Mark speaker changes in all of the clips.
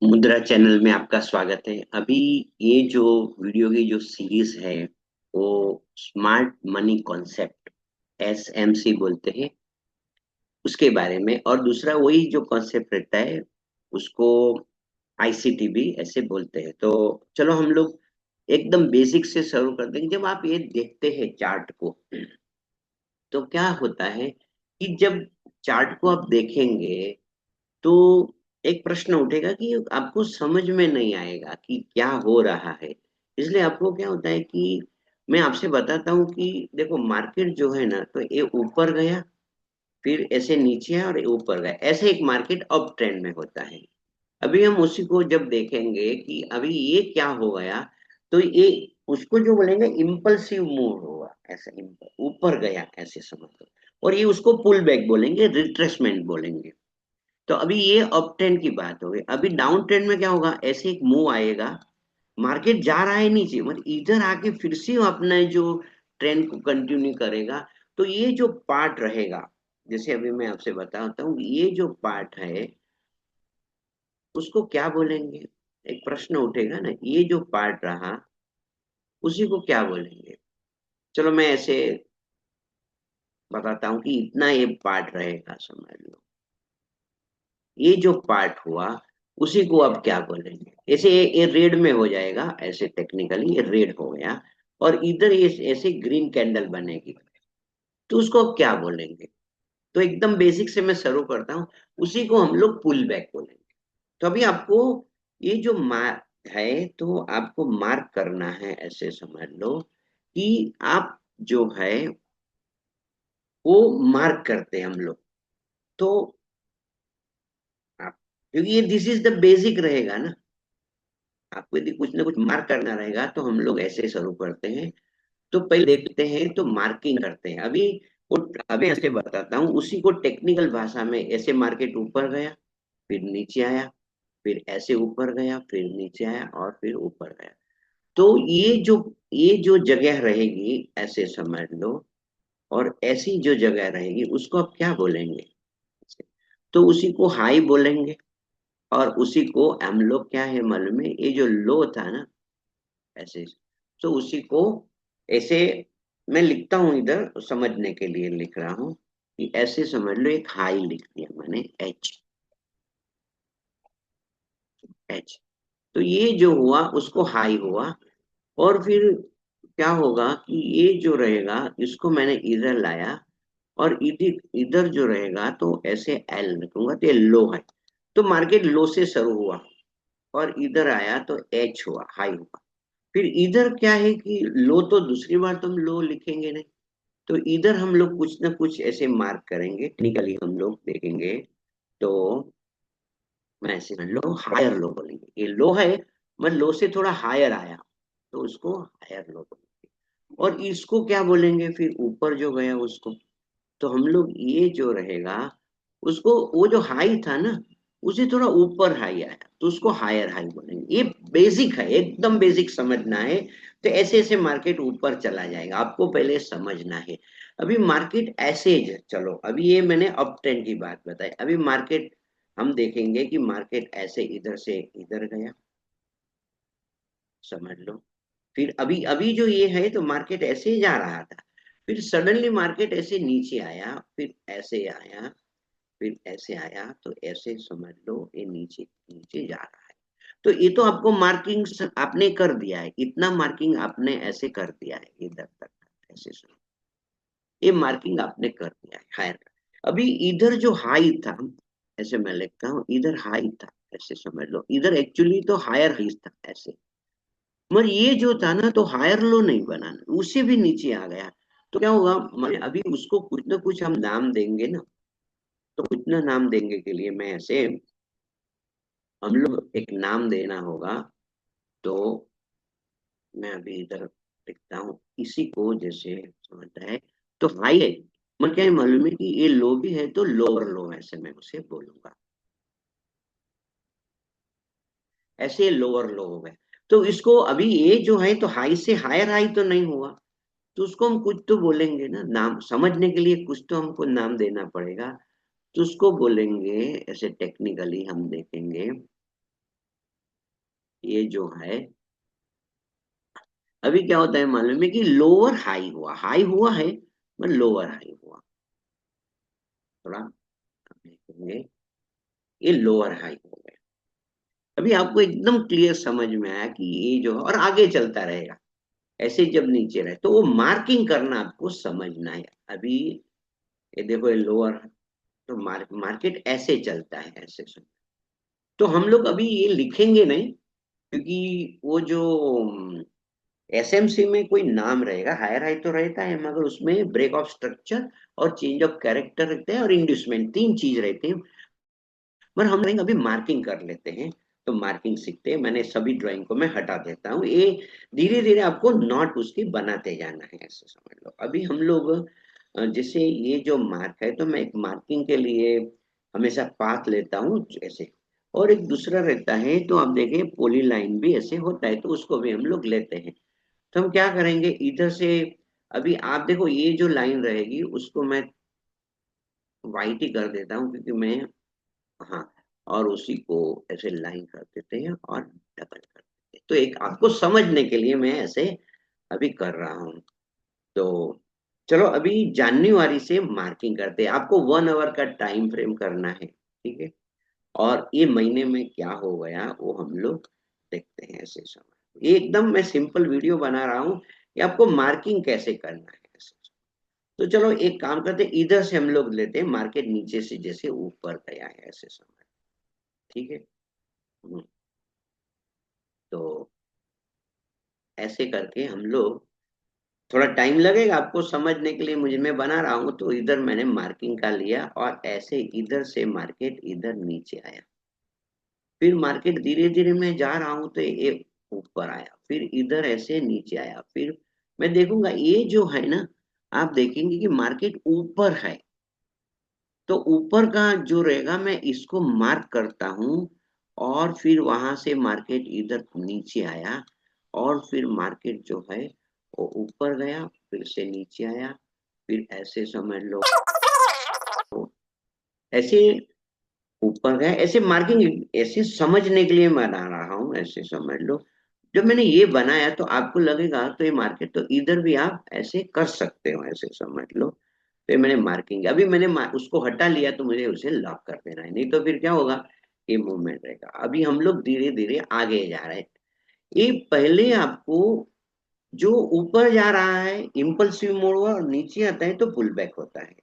Speaker 1: मुद्रा चैनल में आपका स्वागत है। अभी ये जो वीडियो की जो सीरीज है वो स्मार्ट मनी कॉन्सेप्ट एसएमसी बोलते हैं उसके बारे में, और दूसरा वही जो कॉन्सेप्ट रहता है उसको आईसीटी भी ऐसे बोलते हैं। तो चलो हम लोग एकदम बेसिक से शुरू कर देंगे। जब आप ये देखते हैं चार्ट को, तो क्या होता है कि जब चार्ट को आप देखेंगे तो एक प्रश्न उठेगा कि आपको समझ में नहीं आएगा कि क्या हो रहा है। इसलिए आपको क्या होता है कि मैं आपसे बताता हूँ कि देखो, मार्केट जो है ना, तो ये ऊपर गया, फिर ऐसे नीचे आया और ये ऊपर गया, ऐसे एक मार्केट अप ट्रेंड में होता है। अभी हम उसी को जब देखेंगे कि अभी ये क्या हो गया, तो ये उसको जो बोलेंगे इम्पल्सिव मूव होगा, ऐसा ऊपर गया ऐसे समझ लो। और ये उसको पुल बैक बोलेंगे, रिट्रेसमेंट बोलेंगे। तो अभी ये अप ट्रेंड की बात हो गई। अभी डाउन ट्रेंड में क्या होगा, ऐसे एक मूव आएगा, मार्केट जा रहा है नीचे, मतलब इधर आके फिर से अपना जो ट्रेंड को कंटिन्यू करेगा। तो ये जो पार्ट रहेगा, जैसे अभी मैं आपसे बताता हूँ, ये जो पार्ट है उसको क्या बोलेंगे। एक प्रश्न उठेगा ना, ये जो पार्ट रहा उसी को क्या बोलेंगे। चलो मैं ऐसे बताता हूँ कि इतना ये पार्ट रहेगा, समझ लो। ये जो पार्ट हुआ उसी को अब क्या बोलेंगे। ऐसे ये रेड में हो जाएगा, ऐसे टेक्निकली ये रेड हो गया, और इधर ये ऐसे ग्रीन कैंडल बनेगी, तो उसको अब क्या बोलेंगे। तो एकदम बेसिक से मैं शुरू करता हूँ, उसी को हम लोग पुल बैक बोलेंगे। तो अभी आपको ये जो मार्क है, तो आपको मार्क करना है, ऐसे समझ लो कि आप जो है वो मार्क करते हैं हम लोग। तो आप, क्योंकि ये दिस इज द बेसिक रहेगा ना, आपको यदि कुछ ना कुछ मार्क करना रहेगा तो हम लोग ऐसे शुरू करते हैं। तो पहले देखते हैं, तो मार्किंग करते हैं। अभी ऐसे बताता हूँ, उसी को टेक्निकल भाषा में, ऐसे मार्केट ऊपर गया, फिर नीचे आया, फिर ऐसे ऊपर गया, फिर नीचे आया, और फिर ऊपर गया। तो ये जो जगह रहेगी, ऐसे समझ लो, और ऐसी जो जगह रहेगी उसको आप क्या बोलेंगे। तो उसी को हाई बोलेंगे, और उसी को हम लोग क्या है मालूम है, ये जो लो था ना, ऐसे, तो उसी को ऐसे मैं लिखता हूं, इधर समझने के लिए लिख रहा हूं कि ऐसे समझ लो, एक हाई लिख दिया मैंने, एच। एच, तो ये जो हुआ उसको हाई हुआ। और फिर क्या होगा कि ये जो रहेगा इसको मैंने इधर लाया, और इधर इधर जो रहेगा तो ऐसे एल रखूंगा, तो ये लो है। तो मार्केट लो से शुरू हुआ, और इधर आया तो एच हुआ, हाई हुआ। फिर इधर क्या है कि लो, तो दूसरी बार तो हम लो लिखेंगे नहीं, तो इधर हम लोग कुछ ना कुछ ऐसे मार्क करेंगे, टेक्निकली हम लोग देखेंगे। तो मैं ऐसे मान लो हायर लो बोलेंगे, ये लो है, मतलब लो से थोड़ा हायर आया, तो उसको हायर लो बोलेंगे। और इसको क्या बोलेंगे, फिर ऊपर जो गया उसको, तो हम लोग ये जो रहेगा उसको, वो जो हाई था ना, उसे थोड़ा ऊपर हाई आया, तो उसको हायर हाई बोलेंगे। ये बेसिक है, एकदम बेसिक समझना है। तो ऐसे ऐसे मार्केट ऊपर चला जाएगा, आपको पहले समझना है। अभी मार्केट ऐसे चलो, अभी ये मैंने अप ट्रेंड की बात बताई। अभी मार्केट हम देखेंगे कि मार्केट ऐसे इधर से इधर गया, समझ लो। फिर अभी अभी जो ये है, तो मार्केट ऐसे ही जा रहा था, फिर सडनली मार्केट ऐसे नीचे आया, फिर ऐसे आया, फिर ऐसे आया, तो ऐसे समझ लो ये नीचे नीचे जा रहा है। तो ये तो आपको मार्किंग आपने कर दिया है, इतना मार्किंग आपने ऐसे कर दिया है इधर तक, ऐसे समझ, ये मार्किंग आपने कर दिया है हायर। अभी इधर जो हाई था, ऐसे मैं लिखता हूँ, इधर हाई था, ऐसे समझ लो, इधर एक्चुअली तो हायर हाई था ऐसे। मगर ये जो था ना, तो हायर लो नहीं बना, उससे भी नीचे आ गया। तो क्या होगा, मैं अभी उसको कुछ ना कुछ हम नाम देंगे ना, तो कुछ ना नाम देंगे के लिए मैं ऐसे, हम लोग एक नाम देना होगा। तो मैं अभी इधर लिखता हूँ, इसी को जैसे समझता है, तो हाई है, मैं क्या है मालूम है कि ये लो भी है, तो लोअर लो ऐसे मैं उसे बोलूंगा, ऐसे लोअर लो हो गए। तो इसको अभी ये जो है, तो हाई से हायर हाई तो नहीं हुआ, तो उसको हम कुछ तो बोलेंगे ना, नाम समझने के लिए कुछ तो हमको नाम देना पड़ेगा। तो उसको बोलेंगे, ऐसे टेक्निकली हम देखेंगे, ये जो है अभी क्या होता है मालूम है कि लोअर हाई हुआ, हाई हुआ है पर लोअर हाई हुआ, थोड़ा देखेंगे, ये लोअर हाई हो गया। अभी आपको एकदम क्लियर समझ में आया कि ये जो है और आगे चलता रहेगा, ऐसे जब नीचे रहे तो वो मार्किंग करना आपको समझना है। अभी ये देखो, ये लोअर, तो मार्केट ऐसे चलता है, ऐसे से। तो हम लोग अभी ये लिखेंगे नहीं, क्योंकि वो जो एसएमसी में कोई नाम रहेगा, हायर हाई तो रहता है, मगर उसमें ब्रेक ऑफ स्ट्रक्चर और चेंज ऑफ कैरेक्टर रहते हैं और इंड्यूसमेंट, तीन चीज रहते हैं। पर हम ड्राइंग अभी मार्किंग कर लेते हैं, तो मार्किंग सीखते हैं। मैंने सभी ड्राइंग को मैं हटा देता हूँ, ये धीरे धीरे आपको नॉट उसकी बनाते जाना है, ऐसे समझ लो। अभी हम लोग जैसे ये जो मार्क है, तो मैं एक मार्किंग के लिए हमेशा पाथ लेता हूँ ऐसे, और एक दूसरा रहता है, तो आप देखें पोली लाइन भी ऐसे होता है, तो उसको भी हम लोग लेते हैं। तो हम क्या करेंगे इधर से, अभी आप देखो ये जो लाइन रहेगी उसको मैं वाइट ही कर देता हूँ, क्योंकि मैं, हाँ, और उसी को ऐसे लाइन कर देते हैं और डबल कर देते हैं। तो एक आपको समझने के लिए मैं ऐसे अभी कर रहा हूँ। तो चलो अभी जनवरी से मार्किंग करते हैं, आपको 1 आवर का टाइम फ्रेम करना है, ठीक है। और ये महीने में क्या हो गया वो हम लोग देखते हैं, ऐसे समय ये एकदम मैं सिंपल वीडियो बना रहा हूँ कि आपको मार्किंग कैसे करना है ऐसे। तो चलो एक काम करते हैं, इधर से हम लोग लेते हैं, मार्केट नीचे से जैसे ऊपर गया है ऐसे समय, ठीक है। हम्म, तो ऐसे करके हम लोग, थोड़ा टाइम लगेगा आपको समझने के लिए, मुझे मैं बना रहा हूँ, तो इधर मैंने मार्किंग का लिया और ऐसे इधर से मार्केट इधर नीचे आया, फिर मार्केट धीरे धीरे मैं जा रहा हूँ तो ये ऊपर आया, फिर इधर ऐसे नीचे आया, फिर मैं देखूंगा ये जो है ना, आप देखेंगे कि मार्केट ऊपर है, तो ऊपर का जो रहेगा मैं इसको मार्क करता हूँ, और फिर वहां से मार्केट इधर नीचे आया, और फिर मार्केट जो है वो ऊपर गया, फिर से नीचे आया, फिर ऐसे समझ लो, ऐसे ऊपर गया, ऐसे मार्किंग ऐसे समझने के लिए बना रहा हूँ, ऐसे समझ लो। जब मैंने ये बनाया तो आपको लगेगा तो ये मार्केट, तो इधर भी आप ऐसे कर सकते हो, ऐसे समझ लो। तो ये मैंने मार्किंग, अभी मैंने उसको हटा लिया, तो मुझे उसे लॉक कर देना है, नहीं तो फिर क्या होगा, ये मूवमेंट रहेगा। अभी हम लोग धीरे धीरे आगे जा रहे हैं। ये पहले आपको जो ऊपर जा रहा है इम्पल्सिव मोड हुआ, और नीचे आता है तो पुल बैक होता है,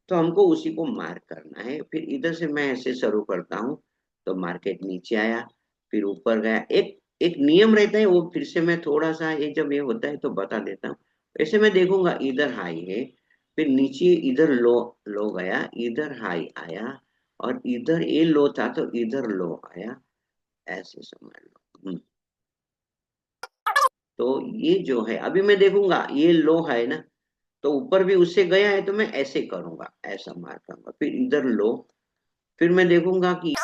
Speaker 1: तो हमको उसी को मार्क करना है। फिर इधर से मैं ऐसे शुरू करता हूँ, तो मार्केट नीचे आया, फिर ऊपर गया, एक एक नियम रहता है, वो फिर से मैं थोड़ा सा ये जब ये होता है तो बता देता हूँ। ऐसे मैं देखूंगा इधर हाई है, फिर नीचे इधर लो, लो गया, इधर हाई आया, और इधर ये लो था तो इधर लो आया, ऐसे समझ लो। तो ये जो है अभी मैं देखूंगा ये लो है ना, तो ऊपर भी उससे गया है, तो मैं ऐसे करूंगा, ऐसा मार करूंगा, फिर इधर लो, फिर मैं देखूंगा कि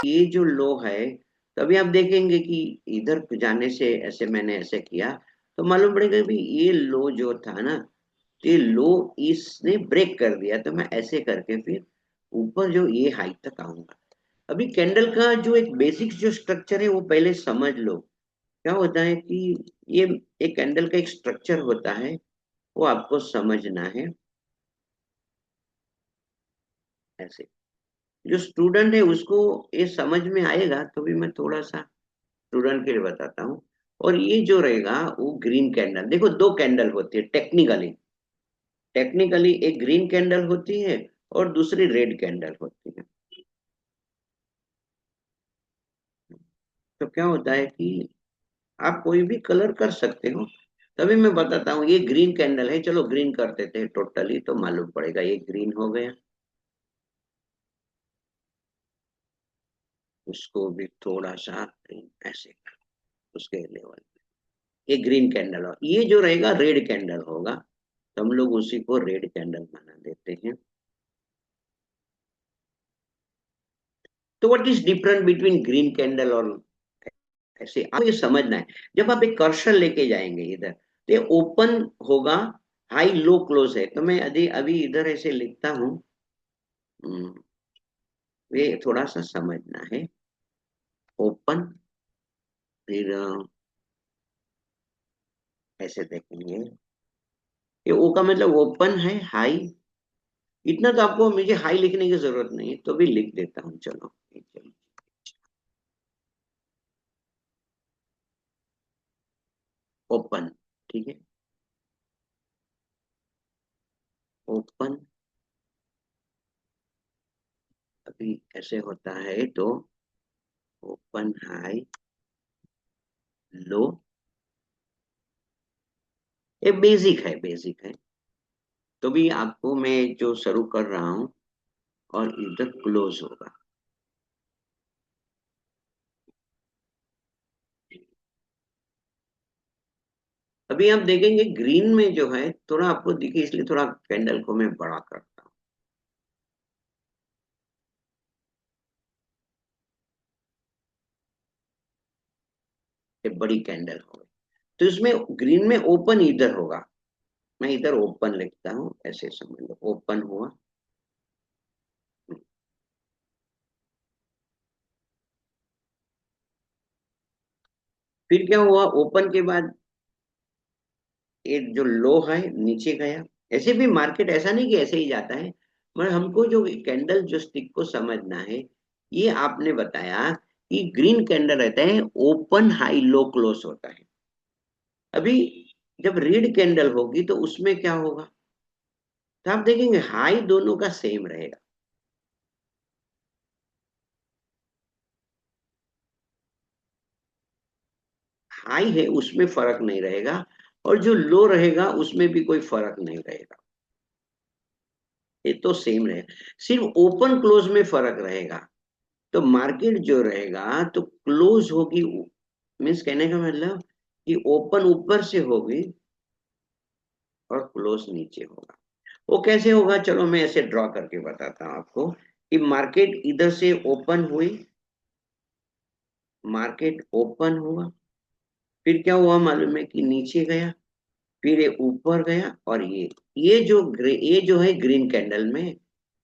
Speaker 1: ये जो लो है, तभी आप देखेंगे कि इधर जाने से ऐसे मैंने ऐसे किया, तो मालूम पड़ेगा भी ये लो जो था ना, तो ये लो इसने ब्रेक कर दिया, तो मैं ऐसे करके फिर ऊपर जो ये हाइट तक आऊंगा। अभी कैंडल का जो एक बेसिक जो स्ट्रक्चर है वो पहले समझ लो। क्या होता है कि ये एक कैंडल का एक स्ट्रक्चर होता है, वो आपको समझना है ऐसे। जो स्टूडेंट है उसको ये समझ में आएगा, तो भी मैं थोड़ा सा स्टूडेंट के लिए बताता हूँ। और ये जो रहेगा वो ग्रीन कैंडल, देखो दो कैंडल होती है टेक्निकली, टेक्निकली एक ग्रीन कैंडल होती है और दूसरी रेड कैंडल होती है। तो क्या होता है कि आप कोई भी कलर कर सकते हो, तभी मैं बताता हूँ। ये ग्रीन कैंडल है, चलो ग्रीन कर देते हैं टोटली, तो मालूम पड़ेगा ये ग्रीन हो गया। उसको भी थोड़ा सा ऐसे कर, उसके लेवल, ये ग्रीन कैंडल हो, ये जो रहेगा रेड कैंडल होगा, तो हम लोग उसी को रेड कैंडल बना देते हैं। तो what is different between green candle और ऐसे, आपको ये समझना है। जब आप एक कर्सर लेके जाएंगे इधर, तो ये ओपन होगा, हाई लो क्लोज है, तो मैं अभी अभी इधर ऐसे लिखता हूँ, हम्म, ये थोड़ा सा समझना है। ओपन, फिर ऐसे देखेंगे, ये ओ का मतलब ओपन है, हाई। इतना तो आपको मुझे हाई लिखने की जरूरत नहीं है, तो भी लिख देता हूँ, चलो। ओपन, ठीक है। ओपन, अभी ऐसे होता है तो ओपन, हाई, लो। ये बेसिक है, बेसिक है। तो भी आपको मैं जो शुरू कर रहा हूँ, और इधर क्लोज होगा। अभी आप देखेंगे ग्रीन में जो है थोड़ा आपको दिखे, इसलिए थोड़ा कैंडल को मैं बड़ा करता हूँ। ये बड़ी कैंडल हो गई, तो इसमें ग्रीन में ओपन इधर होगा। मैं इधर ओपन लिखता हूँ, ऐसे समझ लो, ओपन हुआ। फिर क्या हुआ, ओपन के बाद एक जो लो है नीचे गया। ऐसे भी मार्केट ऐसा नहीं कि ऐसे ही जाता है, मगर हमको जो कैंडल जो स्टिक को समझना है, ये आपने बताया कि ग्रीन कैंडल रहता है, ओपन हाई लो क्लोज होता है। अभी जब रेड कैंडल होगी तो उसमें क्या होगा, तो आप देखेंगे हाई दोनों का सेम रहेगा। हाई है उसमें फर्क नहीं रहेगा, और जो लो रहेगा उसमें भी कोई फर्क नहीं रहेगा। ये तो सेम रहेगा, सिर्फ ओपन क्लोज में फर्क रहेगा। तो मार्केट जो रहेगा तो क्लोज होगी, मीन्स कहने का मतलब कि ओपन ऊपर से होगी और क्लोज नीचे होगा। वो कैसे होगा, चलो मैं ऐसे ड्रॉ करके बताता हूँ आपको। कि मार्केट इधर से ओपन हुई, मार्केट ओपन हुआ, फिर क्या हुआ मालूम है कि नीचे गया, फिर ये ऊपर गया, और ये जो है ग्रीन कैंडल में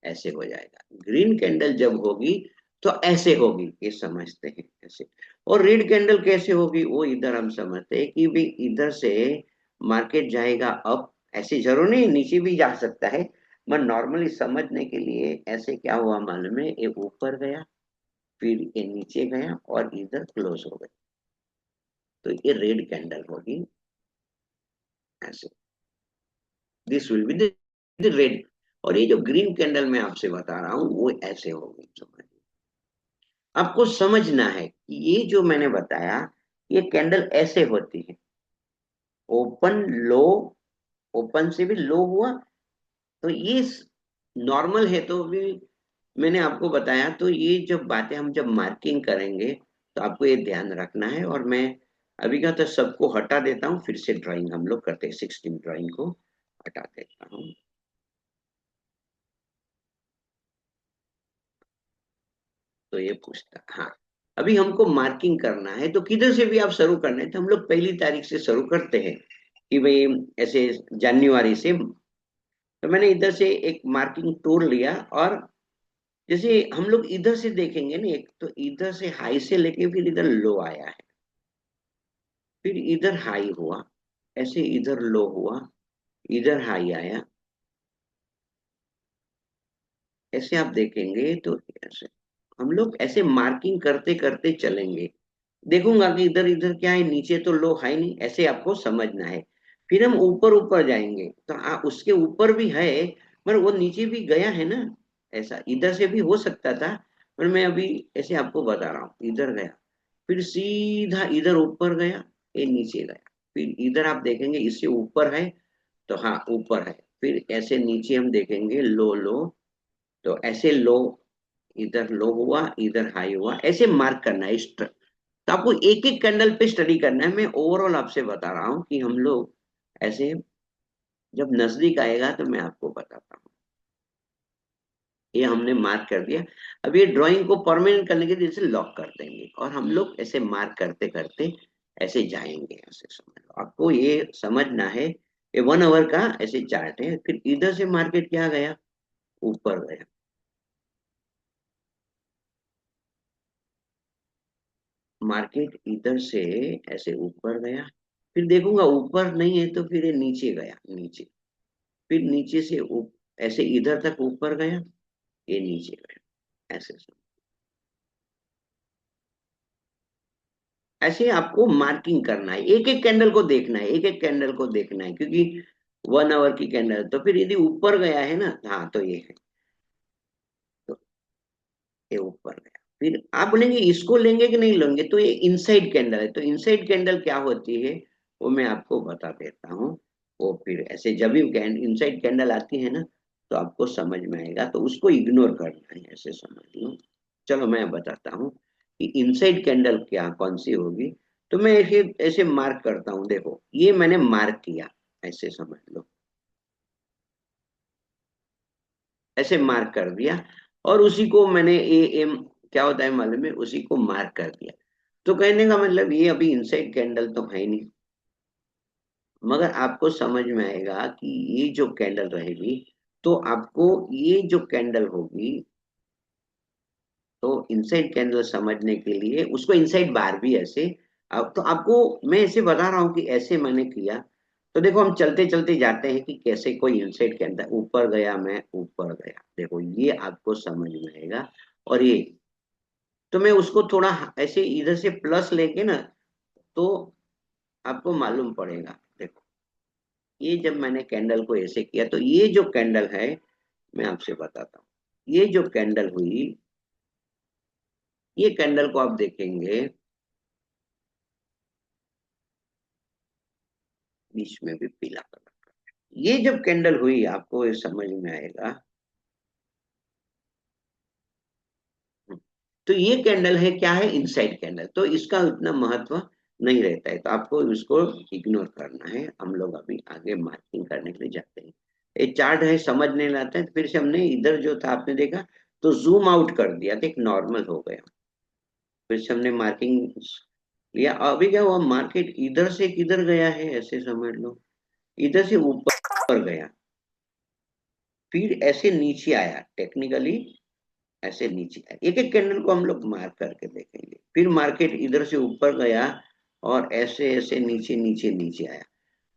Speaker 1: ऐसे हो जाएगा। ग्रीन कैंडल जब होगी तो ऐसे होगी, ये समझते हैं ऐसे। और रेड कैंडल कैसे होगी, वो इधर हम समझते हैं कि भाई इधर से मार्केट जाएगा अप। ऐसे जरूर नहीं, नीचे भी जा सकता है, मैं नॉर्मली समझने के लिए ऐसे क्या हुआ मालूम है, ये ऊपर गया, फिर ये नीचे गया, और इधर क्लोज हो गया। तो ये रेड कैंडल होगी ऐसे, this will be the red. और ये जो ग्रीन कैंडल मैं आपसे बता रहा हूँ वो ऐसे होगी, समझिए। आपको समझना है कि ये जो मैंने बताया, ये कैंडल ऐसे होती है, ओपन लो, ओपन से भी लो हुआ, तो ये नॉर्मल है। तो भी मैंने आपको बताया, तो ये जब बातें हम जब मार्किंग करेंगे तो आपको ये ध्यान रखना है। और मैं अभी का तो सबको हटा देता हूँ, फिर से ड्राइंग हम लोग करते हैं, 16 ड्राइंग को हटा देता हूँ। तो ये पूछता, हाँ। अभी हमको मार्किंग करना है, तो किधर से भी आप शुरू करना है, तो हम लोग 1 तारीख से शुरू करते हैं कि भाई ऐसे जनवरी से। तो मैंने इधर से एक मार्किंग टूल लिया, और जैसे हम लोग इधर से देखेंगे ना, एक तो इधर से हाई से लेके फिर इधर लो आया है, फिर इधर हाई हुआ, ऐसे इधर लो हुआ, इधर हाई आया, ऐसे आप देखेंगे तो ऐसे हम लोग ऐसे मार्किंग करते करते चलेंगे। देखूंगा कि इधर इधर क्या है, नीचे तो लो हाई नहीं, ऐसे आपको समझना है। फिर हम ऊपर ऊपर जाएंगे तो उसके ऊपर भी है, पर वो नीचे भी गया है ना। ऐसा इधर से भी हो सकता था, पर मैं अभी ऐसे आपको बता रहा हूँ, इधर गया, फिर सीधा इधर ऊपर गया, ये नीचे गया, फिर इधर आप देखेंगे इससे ऊपर है, तो हाँ ऊपर है, फिर ऐसे नीचे हम देखेंगे लो लो, तो ऐसे लो, इधर लो हुआ, इधर हाई हुआ, ऐसे मार्क करना है तो आपको एक एक कैंडल पे स्टडी करना है। मैं ओवरऑल आपसे बता रहा हूँ कि हम लोग ऐसे जब नजदीक आएगा तो मैं आपको बताता हूँ। ये हमने मार्क कर दिया। अब ये ड्राइंग को परमानेंट करने के लिए इसे लॉक कर देंगे, और हम लोग ऐसे मार्क करते करते ऐसे जाएंगे, ऐसे समझ लो। आपको ये समझना है, ये 1 आवर का ऐसे चार्ट है। फिर इधर से मार्केट क्या गया, ऊपर गया, मार्केट इधर से ऐसे ऊपर गया, फिर देखूंगा ऊपर नहीं है तो फिर ये नीचे गया, नीचे, फिर नीचे से ऐसे इधर तक ऊपर गया, ये नीचे गया, ऐसे ऐसे आपको मार्किंग करना है, एक एक कैंडल को देखना है, एक एक कैंडल को देखना है, क्योंकि 1 आवर की कैंडल, तो फिर यदि ऊपर गया है ना, हाँ तो ये है, तो ये ऊपर गया, फिर आप बोलेंगे इसको लेंगे कि नहीं लेंगे, तो ये इनसाइड कैंडल है, तो इनसाइड कैंडल क्या होती है वो मैं आपको बता देता हूँ। वो फिर ऐसे जब भी इनसाइड कैंडल आती है ना, तो आपको समझ में आएगा, तो उसको इग्नोर करना है, ऐसे समझ लो। चलो मैं बताता हूँ कि इनसाइड कैंडल क्या कौन सी होगी। तो मैं ऐसे ऐसे मार्क करता हूँ, देखो ये मैंने मार्क किया, ऐसे समझ लो, ऐसे मार्क कर दिया, और उसी को मैंने ए एम क्या होता है मालूम है, उसी को मार्क कर दिया। तो कहने का मतलब ये अभी इनसाइड कैंडल तो है ही नहीं, मगर आपको समझ में आएगा कि ये जो कैंडल रहेगी, तो आपको ये जो कैंडल होगी, तो इनसाइड कैंडल समझने के लिए उसको इनसाइड बार भी ऐसे, अब तो आपको मैं ऐसे बता रहा हूँ कि ऐसे मैंने किया। तो देखो हम चलते चलते जाते हैं कि कैसे कोई इनसाइड कैंडल ऊपर गया, मैं ऊपर गया, देखो ये आपको समझ में आएगा। और ये, तो मैं उसको थोड़ा ऐसे इधर से प्लस लेके ना, तो आपको मालूम पड़ेगा। देखो ये जब मैंने कैंडल को ऐसे किया, तो ये जो कैंडल है, मैं आपसे बताता हूँ, ये जो कैंडल हुई, ये कैंडल को आप देखेंगे, बीच में भी पीला कलर, ये जब कैंडल हुई आपको ये समझ में आएगा। तो ये कैंडल है क्या है, इनसाइड कैंडल, तो इसका उतना महत्व नहीं रहता है, तो आपको इसको इग्नोर करना है। हम लोग अभी आगे मार्किंग करने के लिए जाते हैं। ये चार्ट है, समझ नहीं लाता है, तो फिर से हमने इधर जो था आपने देखा, तो जूम आउट कर दिया, तो एक नॉर्मल हो गया, फिर से हमने मार्किंग लिया। अभी क्या हुआ, मार्केट इधर से किधर गया है, ऐसे समझ लो, इधर से ऊपर गया, फिर ऐसे नीचे आया, टेक्निकली ऐसे नीचे आया, एक एक कैंडल को हम लोग मार्क करके देखेंगे, फिर मार्केट इधर से ऊपर गया, और ऐसे ऐसे नीचे नीचे नीचे आया,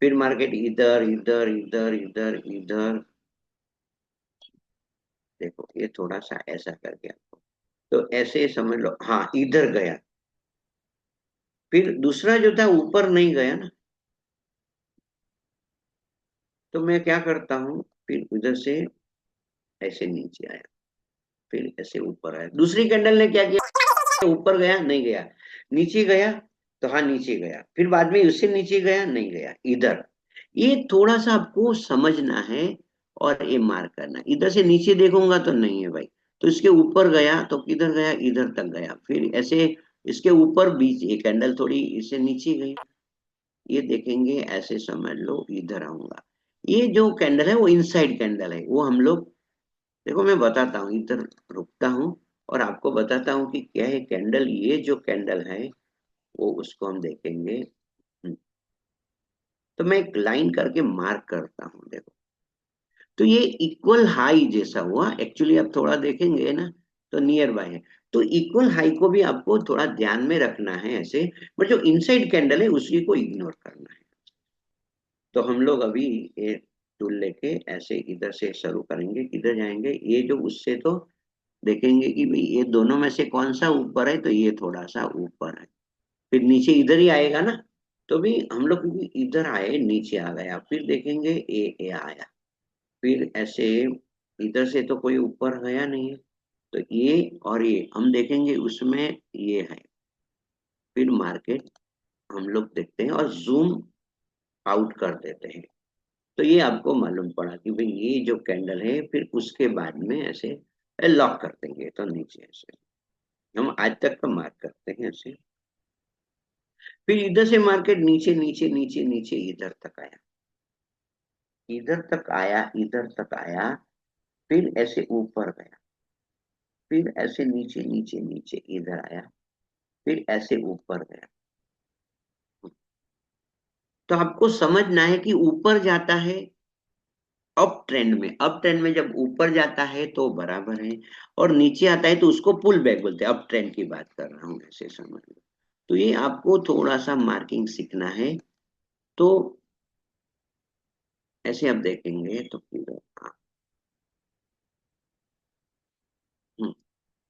Speaker 1: फिर मार्केट इधर इधर इधर इधर इधर, देखो ये थोड़ा सा ऐसा करके आपको, तो ऐसे समझ लो, हाँ इधर गया, फिर दूसरा जो था ऊपर नहीं गया ना, तो मैं क्या करता हूँ, फिर उधर से ऐसे नीचे आया, फिर ऐसे ऊपर आया, दूसरी कैंडल ने क्या किया, ऊपर गया नहीं गया, नीचे गया, तो हाँ नीचे गया, फिर बाद में उससे नीचे गया नहीं गया, इधर, ये थोड़ा सा आपको समझना है, और ये मार्क करना है। इधर से नीचे देखूंगा तो नहीं है भाई, तो इसके ऊपर गया तो किधर गया, इधर तक गया, फिर ऐसे इसके ऊपर बीच ये कैंडल थोड़ी इससे नीचे गई, ये देखेंगे ऐसे समझ लो, इधर आऊंगा, ये जो कैंडल है वो इनसाइड कैंडल है, वो हम लोग, देखो मैं बताता हूँ, इधर रुकता हूँ और आपको बताता हूँ कि क्या है कैंडल, ये जो कैंडल है वो उसको हम देखेंगे। तो मैं एक लाइन करके मार्क करता हूँ, देखो, तो ये इक्वल हाई जैसा हुआ, एक्चुअली आप थोड़ा देखेंगे ना, तो नियर बाय है, तो इक्वल हाई को भी आपको थोड़ा ध्यान में रखना है ऐसे, बट जो इनसाइड कैंडल है उसी को इग्नोर करना है। तो हम लोग अभी ये टूल लेके ऐसे इधर से शुरू करेंगे, किधर जाएंगे, ये जो उससे तो देखेंगे कि भाई ये दोनों में से कौन सा ऊपर है, तो ये थोड़ा सा ऊपर है, फिर नीचे इधर ही आएगा ना, तो भी हम लोग क्योंकि इधर आए नीचे आ गया, फिर देखेंगे ये आया, फिर ऐसे इधर से तो कोई ऊपर गया नहीं है, तो ये और ये हम देखेंगे उसमें ये है, फिर मार्केट हम लोग देखते हैं और जूम आउट कर देते हैं, तो ये आपको मालूम पड़ा कि भाई ये जो कैंडल है, फिर उसके बाद में ऐसे लॉक कर देंगे, तो नीचे ऐसे हम आज तक का मार्क करते हैं ऐसे, फिर इधर से मार्केट नीचे नीचे नीचे नीचे इधर तक आया, इधर तक आया, इधर तक आया, फिर ऐसे ऊपर गया, फिर ऐसे नीचे नीचे नीचे इधर आया, फिर ऐसे ऊपर गया। तो आपको समझना है कि ऊपर जाता है अप ट्रेंड में, अप ट्रेंड में जब ऊपर जाता है तो बराबर है, और नीचे आता है तो उसको पुल बैक बोलते हैं, अप ट्रेंड की बात कर रहा हूँ, ऐसे समझ लो। तो ये आपको थोड़ा सा मार्किंग सीखना है। तो ऐसे आप देखेंगे तो फिर हाँ, हम्म।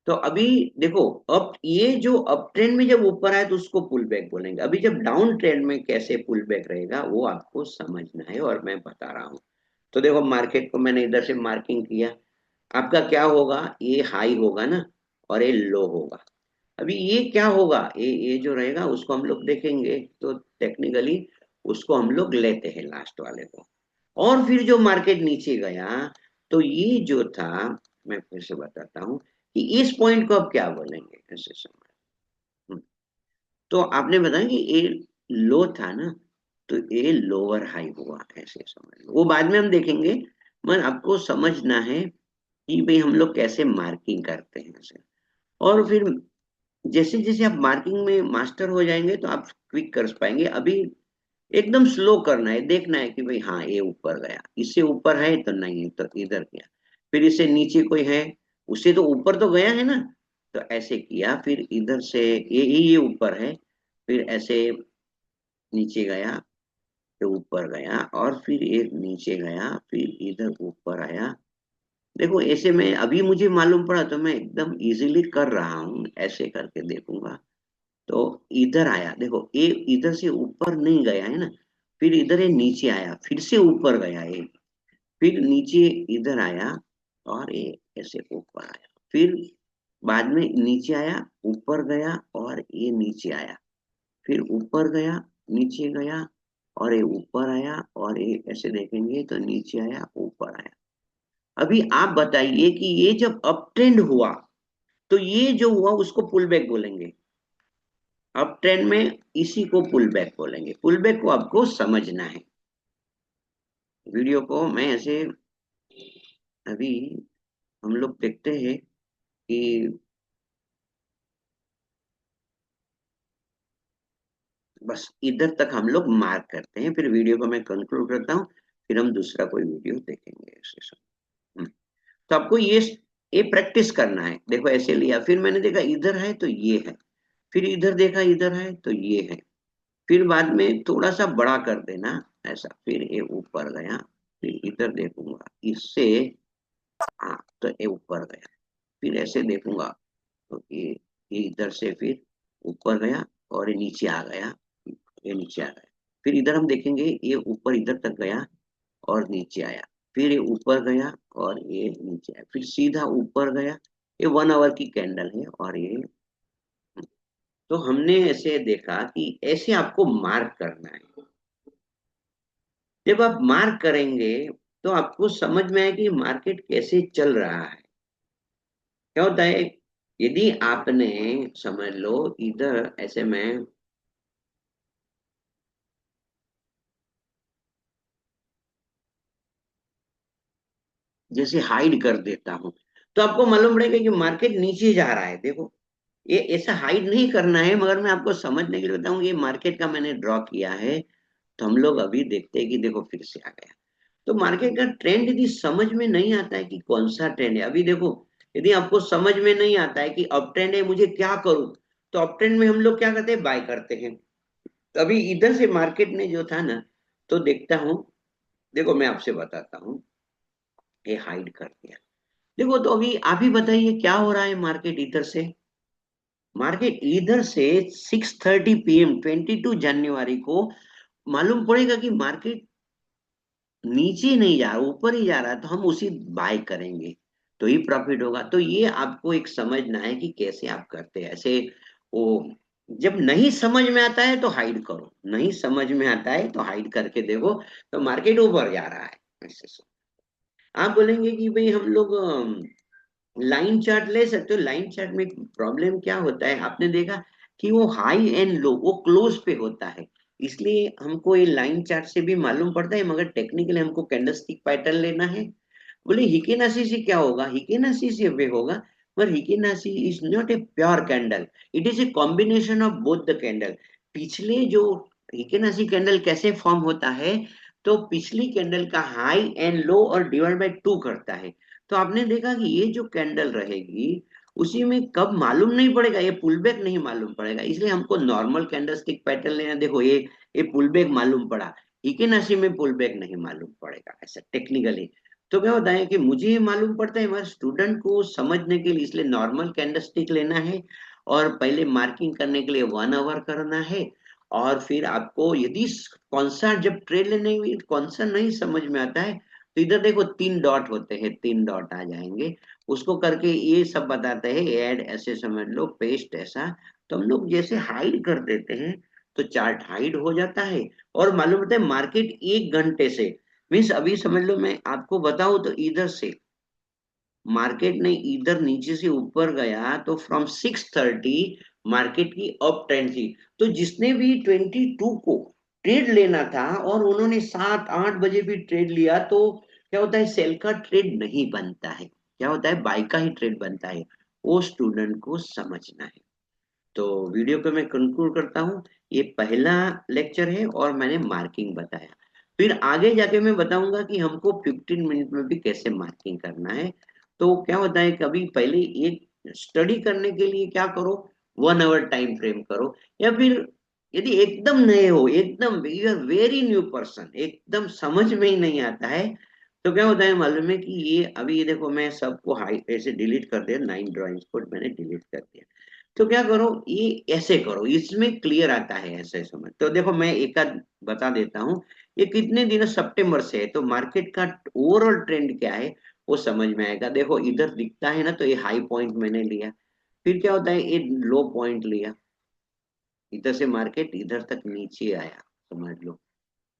Speaker 1: तो अभी देखो, अब ये जो अप ट्रेंड में जब ऊपर आए तो उसको पुल बैक बोलेंगे। अभी जब डाउन ट्रेंड में कैसे पुल बैक रहेगा वो आपको समझना है और मैं बता रहा हूँ। तो देखो, मार्केट को मैंने इधर से मार्किंग किया। आपका क्या होगा, ये हाई होगा ना, और ये लो होगा। अभी ये क्या होगा, ये जो रहेगा उसको हम लोग देखेंगे तो टेक्निकली उसको हम लोग लेते हैं लास्ट वाले को। और फिर जो मार्केट नीचे गया, तो ये जो था, मैं फिर से बताता हूँ कि इस पॉइंट को अब क्या बोलेंगे ऐसे समय। हम्म, तो आपने बताया कि ये लो था ना, तो ये लोअर हाई हुआ ऐसे समझ लो। वो बाद में हम देखेंगे, मगर आपको समझना है कि भाई हम लोग कैसे मार्किंग करते हैं ऐसे। और फिर जैसे जैसे आप मार्किंग में मास्टर हो जाएंगे तो आप क्विक कर पाएंगे। अभी एकदम स्लो करना है, देखना है कि भाई हाँ ये ऊपर गया, इससे ऊपर है तो नहीं, तो इधर गया। फिर इससे नीचे कोई है, उससे तो ऊपर तो गया है ना, तो ऐसे किया। फिर इधर से ये ऊपर है, फिर ऐसे नीचे गया, फिर ऊपर गया, और फिर ये नीचे गया, फिर इधर ऊपर आया। देखो ऐसे में अभी मुझे मालूम पड़ा तो मैं एकदम इजीली कर रहा हूँ, ऐसे करके देखूंगा। तो इधर आया, देखो ये इधर से ऊपर नहीं गया है ना, फिर इधर ये नीचे आया, फिर से ऊपर गया ये, फिर नीचे इधर आया, और ये ऐसे ऊपर आया, फिर बाद में नीचे आया, ऊपर गया, और ये नीचे आया, फिर ऊपर गया, नीचे गया, और ये ऊपर आया, और ये ऐसे देखेंगे तो नीचे आया, ऊपर आया। अभी आप बताइए कि ये जब अप ट्रेंड हुआ, तो ये जो हुआ उसको पुल बैक बोलेंगे। अप ट्रेंड में इसी को पुल बैक बोलेंगे। पुल बैक को आपको समझना है। वीडियो को मैं ऐसे, अभी हम लोग देखते हैं कि बस इधर तक हम लोग मार्क करते हैं, फिर वीडियो को मैं कंक्लूड करता हूँ, फिर हम दूसरा कोई वीडियो देखेंगे ऐसे सब। हम्म। तो आपको ये प्रैक्टिस करना है। देखो ऐसे लिया, फिर मैंने देखा इधर है तो ये है, फिर इधर देखा इधर है तो ये है, फिर बाद में थोड़ा सा बड़ा कर देना ऐसा, फिर ये ऊपर गया, फिर इधर देखूंगा इससे, हाँ तो ये ऊपर गया, फिर ऐसे देखूंगा तो ये इधर से फिर ऊपर गया, और ये नीचे आ गया, ये नीचे आ गया। फिर इधर हम देखेंगे ये ऊपर इधर तक गया और नीचे आया, फिर ये ऊपर गया और ये नीचे आया, फिर सीधा ऊपर गया। ये 1 आवर की कैंडल है, और ये, तो हमने ऐसे देखा कि ऐसे आपको मार्क करना है। जब आप मार्क करेंगे तो आपको समझ में आए कि मार्केट कैसे चल रहा है। क्या होता है, यदि आपने, समझ लो इधर ऐसे में, जैसे हाइड कर देता हूं, तो आपको मालूम पड़ेगा कि मार्केट नीचे जा रहा है। देखो ये ऐसा हाइड नहीं करना है, मगर मैं आपको समझने के लिए बताऊं, ये मार्केट का मैंने ड्रॉ किया है। तो हम लोग अभी देखते हैं कि देखो फिर से आ गया। तो मार्केट का ट्रेंड यदि समझ में नहीं आता है कि कौन सा ट्रेंड है, अभी देखो यदि आपको समझ में नहीं आता है कि अप ट्रेंड है मुझे क्या करूं, तो अप ट्रेंड में हम लोग क्या करते हैं, बाय करते हैं। तो अभी इधर से मार्केट ने जो था ना, तो देखता हूं, देखो मैं आपसे बताता हूँ, ये हाइड कर दिया। देखो तो अभी आप ही बताइए क्या हो रहा है मार्केट इधर से। मार्केट इधर से 6:30 PM 22 जनवरी को मालूम पड़ेगा कि मार्केट नीचे नहीं जा रहा, ऊपर ही जा रहा है, तो हम उसी बाय करेंगे, तो ही प्रॉफिट होगा। तो ये आपको एक समझना है कि कैसे आप करते हैं ऐसे। वो जब नहीं समझ में आता है तो हाइड करो, नहीं समझ में आता है तो हाइड करके देखो, तो मार्केट ऊपर जा रहा है ऐसे से। आप बोलेंगे कि भाई हम लोग लाइन चार्ट ले सकते हो। लाइन चार्ट में प्रॉब्लम क्या होता है, आपने देखा कि वो हाई एंड लो वो क्लोज पे होता है, इसलिए हमको ये लाइन चार्ट से भी मालूम पड़ता है, मगर टेक्निकली हमको कैंडलस्टिक पैटर्न लेना है। बोले हिकेनाशी से क्या होगा, हिकेनाशी से वे होगा, पर हिकेनाशी is not a pure candle, it is a combination of both the candle. पिछले जो हिकेनाशी कैंडल कैसे फॉर्म होता है, तो पिछली कैंडल का हाई एंड लो और डिवाइड बाय 2 करता है। तो आपने देखा कि ये जो कैंडल रहेगी, उसी में कब मालूम नहीं पड़ेगा, ये पुल बैक नहीं मालूम पड़ेगा, इसलिए हमको नॉर्मल कैंडलस्टिक पैटर्न लेना। देखो ये पुल बैक मालूम पड़ा, इकेनाशी में पुल बैक नहीं मालूम पड़ेगा, ऐसा टेक्निकली। तो क्या होता है कि मुझे ये मालूम पड़ता है, हमारे स्टूडेंट को समझने के लिए, इसलिए नॉर्मल कैंडलस्टिक लेना है और पहले मार्किंग करने के लिए 1 आवर करना है। और फिर आपको यदि कौन सा, जब ट्रेड लेने में कौन सा नहीं समझ में आता है, तो इधर देखो 3 डॉट होते हैं, 3 डॉट आ जाएंगे, उसको करके ये सब बताते हैं, ऐड ऐसे समझ लो, पेस्ट ऐसा। तो हम लोग जैसे हाइड कर देते हैं तो चार्ट हाइड हो जाता है। और मालूम होता है मार्केट 1 घंटे से, मीन्स अभी समझ लो मैं आपको बताऊं तो इधर से मार्केट ने इधर नीचे से ऊपर गया तो फ्रॉम 6:30 मार्केट की अप ट्रेंड थी। तो जिसने भी 22 को ट्रेड लेना था और उन्होंने 7-8 बजे भी ट्रेड लिया, तो क्या होता है, सेल का ट्रेड नहीं बनता है, क्या होता है, बाय का ही ट्रेड बनता है। वो स्टूडेंट को समझना है। तो वीडियो को मैं कंक्लूड करता हूँ, ये पहला लेक्चर है और मैंने मार्किंग बताया। फिर आगे जाके मैं बताऊंगा कि हमको 15 मिनट में भी कैसे मार्किंग करना है। तो क्या होता है, कभी पहले एक स्टडी करने के लिए क्या करो, 1 आवर टाइम फ्रेम करो। या फिर यदि एकदम नए हो, एकदम you are very new person, एकदम समझ में ही नहीं आता है, तो क्या होता है मालूम है कि ये अभी ये देखो, मैं सबको हाई ऐसे डिलीट कर दिया, 9 ड्राइंग्स को मैंने डिलीट कर दिया। तो क्या करो, ये ऐसे करो, इसमें क्लियर आता है, ऐसे समझ। तो देखो मैं एक आध बता देता हूँ, ये कितने दिनों सितंबर से है, तो मार्केट का ओवरऑल ट्रेंड क्या है वो समझ में आएगा। देखो इधर दिखता है ना, तो ये हाई पॉइंट मैंने लिया, फिर क्या होता है, ये लो पॉइंट लिया, इधर से मार्केट इधर तक नीचे आया, समझ लो,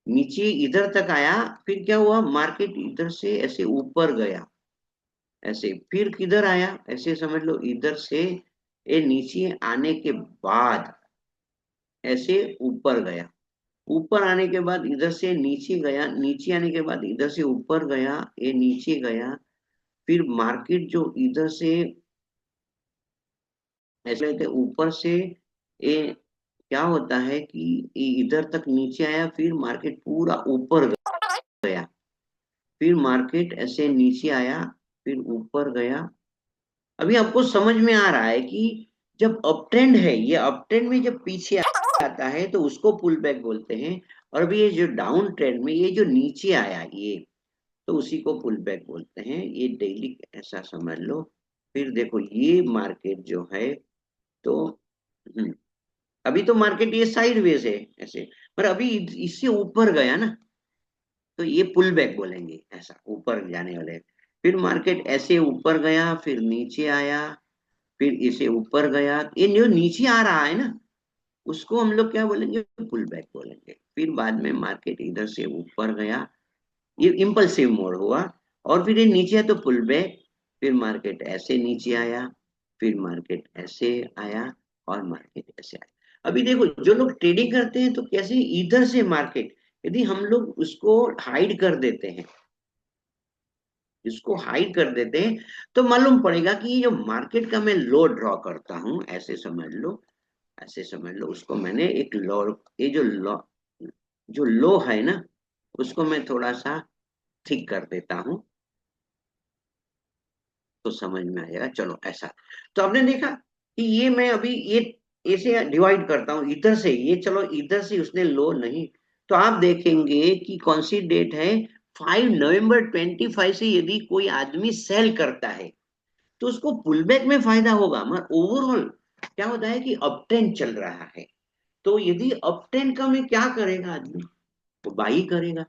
Speaker 1: नीचे इधर तक आया, फिर क्या हुआ, मार्केट इधर से ऐसे ऊपर गया, ऐसे फिर किधर आया, ऐसे समझ लो, इधर से ये नीचे आने के बाद ऐसे ऊपर गया, ऊपर आने के बाद इधर से नीचे गया, नीचे आने के बाद इधर से ऊपर गया, ये नीचे गया, फिर मार्केट जो इधर से ऐसे लेते ऊपर से, ये क्या होता है कि ये इधर तक नीचे आया, फिर मार्केट पूरा ऊपर गया, फिर मार्केट ऐसे नीचे आया, फिर ऊपर गया। अभी आपको समझ में आ रहा है कि जब अप ट्रेंड है, ये अप ट्रेंड में जब पीछे आता है तो उसको पुल बैक बोलते हैं। और अभी ये जो डाउन ट्रेंड में ये जो नीचे आया ये, तो उसी को पुल बैक बोलते हैं। ये डेली ऐसा समझ लो। फिर देखो ये मार्केट जो है, तो हम्म, अभी तो मार्केट ये साइडवेज है ऐसे, पर अभी इससे ऊपर गया ना, तो ये पुल बैक बोलेंगे, ऐसा ऊपर जाने वाले। फिर मार्केट ऐसे ऊपर गया, फिर नीचे आया, फिर इसे ऊपर गया, ये जो नीचे आ रहा है ना, उसको हम लोग क्या बोलेंगे, पुल बैक बोलेंगे। फिर बाद में मार्केट इधर से ऊपर गया, ये इम्पल्सिव मोड हुआ, और फिर ये नीचे है तो पुल बैक, फिर मार्केट ऐसे नीचे आया, फिर मार्केट ऐसे आया, और मार्केट ऐसे आया। अभी देखो जो लोग ट्रेडिंग करते हैं तो कैसे, इधर से मार्केट यदि हम लोग उसको हाइड कर देते हैं, इसको हाइड कर देते हैं, तो मालूम पड़ेगा कि ये जो मार्केट का मैं लो ड्रॉ करता हूं, ऐसे समझ लो, ऐसे समझ लो, उसको मैंने एक लो, ये जो लो, जो लो है ना, उसको मैं थोड़ा सा ठीक कर देता हूं, तो समझ में आएगा। चलो ऐसा, तो आपने देखा कि ये मैं अभी ये ऐसे डिवाइड करता हूं इधर से, ये चलो इधर से उसने लो नहीं, तो आप देखेंगे कि कौन सी डेट है, 5 नवंबर 25 से यदि कोई आदमी सेल करता है तो उसको पुलबैक में फायदा होगा, मगर ओवरऑल क्या होता है कि अप ट्रेंड चल रहा है। तो यदि अप ट्रेंड का में क्या करेगा आदमी, तो बाई करेगा।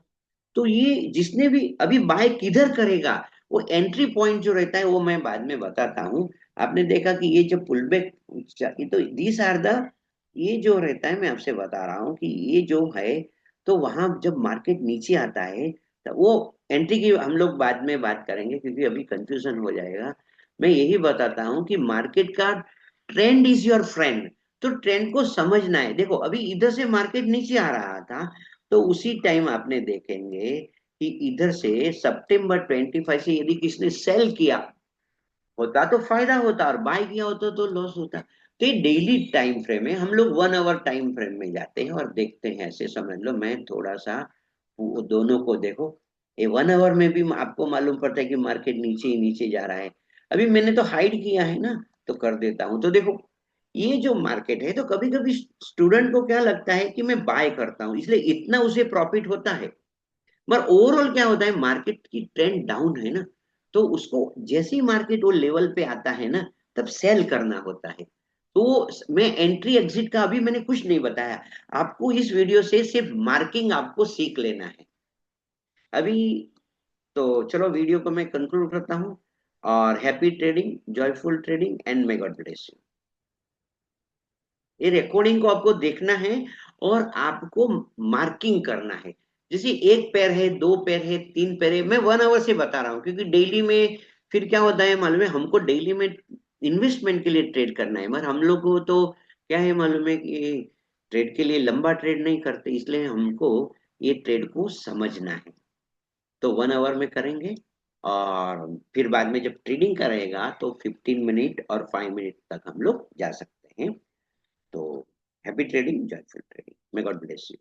Speaker 1: तो ये जिसने भी अभी बाय किधर करेगा, वो एंट्री पॉइंट जो रहता है वो मैं बाद में बताता हूँ। आपने देखा कि ये जो पुलबैक, तो दीस आर द, ये जो रहता है मैं आपसे बता रहा हूँ कि ये जो है, तो वहां जब मार्केट नीचे आता है तो वो एंट्री की हम लोग बाद में बात करेंगे, क्योंकि अभी कंफ्यूजन हो जाएगा। मैं यही बताता हूँ कि मार्केट का ट्रेंड इज योर फ्रेंड। तो ट्रेंड को समझना है। देखो अभी इधर से मार्केट नीचे आ रहा था, तो उसी टाइम आपने देखेंगे कि इधर से September 25 से यदि किसने सेल किया होता तो फायदा होता, और बाय किया होता तो लॉस होता। तो ये डेली टाइम फ्रेम है, हम लोग 1 आवर टाइम फ्रेम में जाते हैं और देखते हैं, ऐसे समझ लो। मैं थोड़ा सा वो दोनों को देखो, ये 1 आवर में भी आपको मालूम पड़ता है कि मार्केट नीचे ही नीचे जा रहा है। अभी मैंने तो हाइड किया है ना, तो कर देता हूँ। तो देखो, ये जो मार्केट है, तो कभी कभी स्टूडेंट को क्या लगता है कि मैं बाय करता हूँ इसलिए इतना उसे प्रॉफिट होता है, मगर ओवरऑल क्या होता है, मार्केट की ट्रेंड डाउन है ना, तो उसको जैसे ही मार्केट वो लेवल पे आता है ना, तब सेल करना होता है। तो मैं एंट्री एग्जिट का अभी मैंने कुछ नहीं बताया आपको, इस वीडियो से सिर्फ मार्किंग आपको सीख लेना है अभी। तो चलो वीडियो को मैं कंक्लूड करता हूँ, और happy trading, joyful trading, and may God bless you. ये रिकॉर्डिंग को आपको देखना है और आपको मार्किंग करना है। जैसे एक पैर है, दो पैर है, तीन पैर है, मैं 1 आवर से बता रहा हूँ, क्योंकि डेली में फिर क्या होता है मालूम है, हमको डेली में इन्वेस्टमेंट के लिए ट्रेड करना है, मगर हम लोग को तो क्या है मालूम है कि ट्रेड के लिए लंबा ट्रेड नहीं करते, इसलिए हमको ये ट्रेड को समझना है। तो 1 आवर में करेंगे, और फिर बाद में जब ट्रेडिंग करेगा तो 15 मिनट और 5 मिनट तक हम लोग जा सकते हैं। तो happy trading, joyful trading, may God bless you.